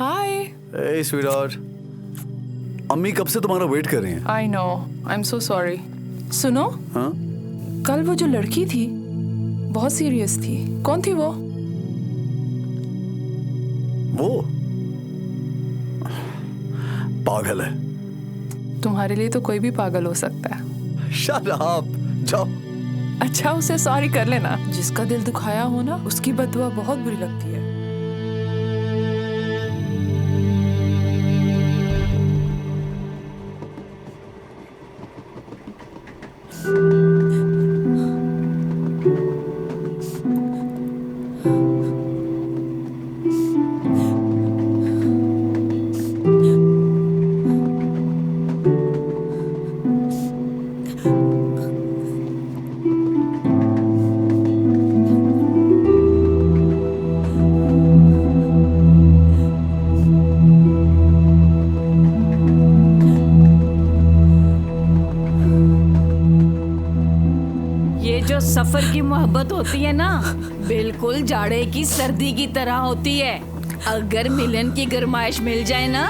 हाय। Hey sweetheart, अम्मी कब से तुम्हारा वेट कर रही हैं। I know, I am so sorry. सुनो, हाँ? कल वो जो लड़की थी बहुत सीरियस थी। कौन थी वो? वो पागल है। तुम्हारे लिए तो कोई भी पागल हो सकता है। Shut up, जाओ। अच्छा, उसे सॉरी कर लेना। जिसका दिल दुखाया हो ना, उसकी बददुआ बहुत बुरी लगती है। जो सफर की मोहब्बत होती है ना, बिल्कुल जाड़े की सर्दी की तरह होती है। अगर मिलन की गरमाइश मिल जाए ना,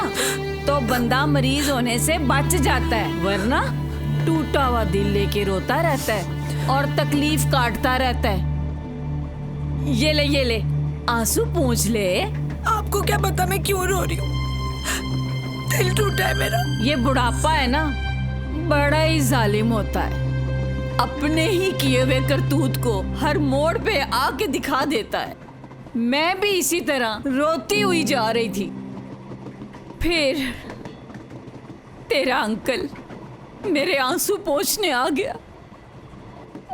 तो बंदा मरीज होने से बच जाता है, वरना टूटा हुआ दिल लेके रोता रहता है और तकलीफ काटता रहता है। ये ले आंसू पूंछ ले। आपको क्या पता मैं क्यों रो रही हूँ? दिल टूटा है मेरा। ये बुढ़ापा है ना, बड़ा ही जालिम होता है। अपने ही किए हुए करतूत को हर मोड़ पे आके दिखा देता है। मैं भी इसी तरह रोती हुई जा रही थी, फिर तेरा अंकल मेरे आंसू पोंछने आ गया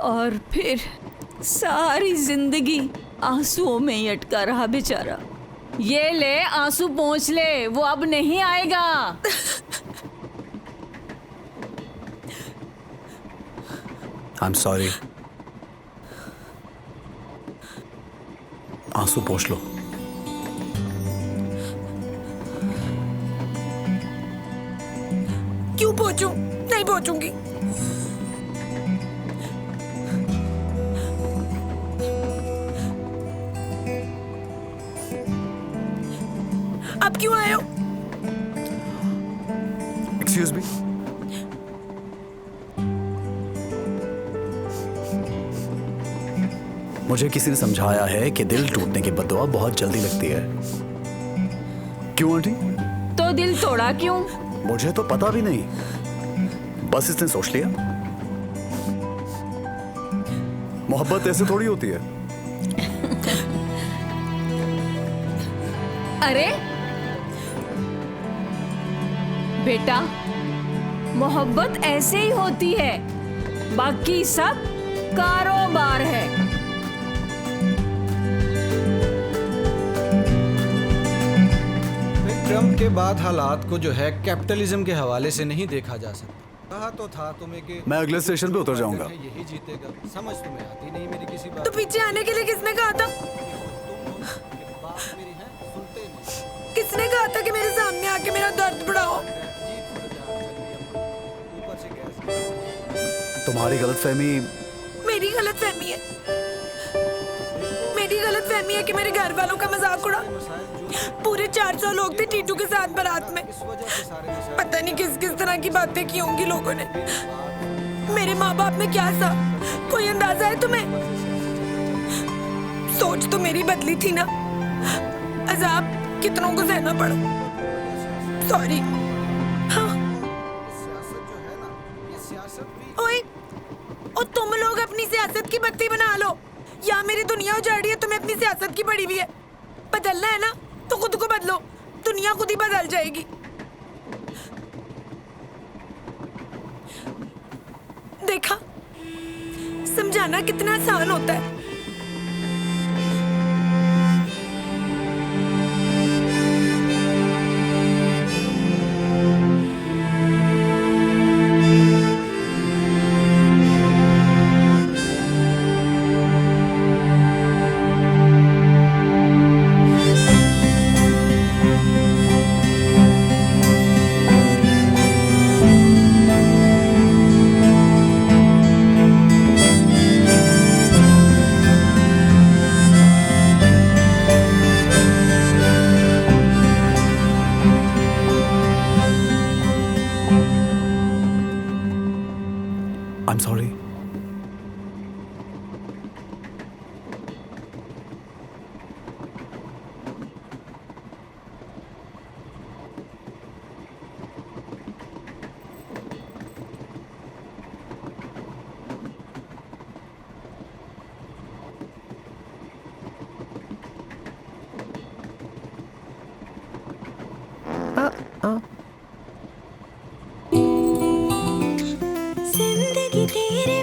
और फिर सारी जिंदगी आंसुओं में ही अटका रहा बेचारा। ये ले आंसू पोंछ ले, वो अब नहीं आएगा। I'm sorry. आंसू पोंछ लो। क्यों पोंछूं? नहीं पोंछूंगी। आप क्यों आए हो? Excuse me? मुझे किसी ने समझाया है कि दिल टूटने की बददुआ बहुत जल्दी लगती है। क्यों आंटी? तो दिल तोड़ा क्यों? मुझे तो पता भी नहीं, बस इसने सोच लिया। मोहब्बत ऐसे थोड़ी होती है। अरे बेटा, मोहब्बत ऐसे ही होती है, बाकी सब कारोबार है। ट्रम्प के बाद हालात को जो है कैपिटलिज्म के हवाले से नहीं देखा जा सकता। कहा तो था तुम्हें कि मैं अगले स्टेशन पे उतर जाऊंगा। यही जीतेगा। समझ तुम्हें आती नहीं मेरी किसी बात। तो पीछे आने के लिए किसने कहा था? बात मेरी है, सुनते नहीं। किसने कहा था कि मेरे सामने आके मेरा दर्द बढ़ाओ? ऊपर से गैस। तुम्हारी गलतफहमी। मेरी गलतफहमी है। मेरी गलतफहमी है कि मेरे घर वालों का मजाक उड़ा। पूरे 400 लोग थे टीटू के साथ बारात में। पता नहीं किस किस तरह की बातें की होंगी लोगों ने। मेरे माँ बाप में क्या था, कोई अंदाजा है तुम्हें? सोच तो मेरी बदली थी ना। अजाब कितनों को सहना पड़ा। सॉरी। हाँ। ओए, और तुम लोग अपनी सियासत की बत्ती बना लो, या मेरी दुनिया उजाड़ी है तुम्हें अपनी सियासत की पड़ी हुई है। बदलना है ना तो खुद को बदलो, दुनिया खुद ही बदल जाएगी। देखा, समझाना कितना आसान होता है। जिंदगी तेरे